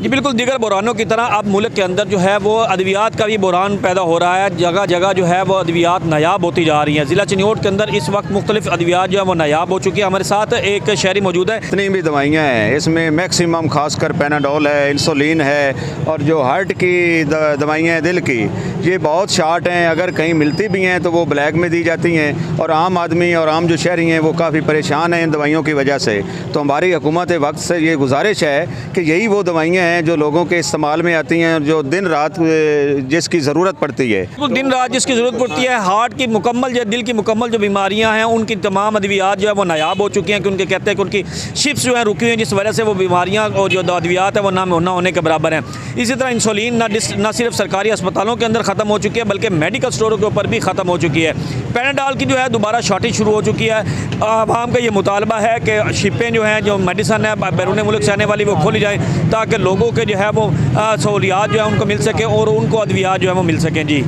जी बिल्कुल, दीगर बहरानों की तरह अब मुल्क के अंदर जो है वो अद्वियात का भी बहरान पैदा हो रहा है। जगह जगह जो है वो अद्वियात नायाब होती जा रही हैं। ज़िला चिन्योट के अंदर इस वक्त मुख्तलिफ अद्वियात जो है वो नायाब हो चुकी है। हमारे साथ एक शहरी मौजूद है। जितनी भी दवाइयाँ हैं इसमें मैक्सिमम खासकर पैनाडोल है, इंसुलिन है, और जो हार्ट की दवाइयाँ हैं, दिल की, ये बहुत शार्ट हैं। अगर कहीं मिलती भी हैं तो वो ब्लैक में दी जाती हैं और आम आदमी और आम जो शहरी हैं वो काफ़ी परेशान हैं इन दवाइयों की वजह से। तो हमारी हुकूमत वक्त से ये गुजारिश है कि यही वो दवाइयाँ हैं जो लोगों के इस्तेमाल में आती हैं, जो दिन रात जिसकी ज़रूरत पड़ती है। दिन रात जिसकी ज़रूरत पड़ती है, हार्ट की मुकम्मल जो दिल की मुकम्मल जो बीमारियां हैं उनकी तमाम अद्वियात जो है वो नायाब हो चुकी हैं कि उनके कहते हैं कि उनकी शिप्स जो है रुकी हुई हैं, जिस वजह से वो बीमारियां और जो अद्वियात है वो ना होने के बराबर हैं। इसी तरह इंसुलिन न सिर्फ सरकारी अस्पतालों के अंदर ख़त्म हो चुकी है बल्कि मेडिकल स्टोरों के ऊपर भी ख़त्म हो चुकी है। पैनाडोल की जो है दोबारा शॉर्टेज शुरू हो चुकी है। आवाम का ये मुतालबा है कि शिपें जो हैं, जो मेडिसन है बैरून मुल्क से आने वाली, वो खोली जाए ताकि लोगों के जो है वो सहूलियात जो है उनको मिल सके और उनको अद्वियात जो है वो मिल सकें। जी।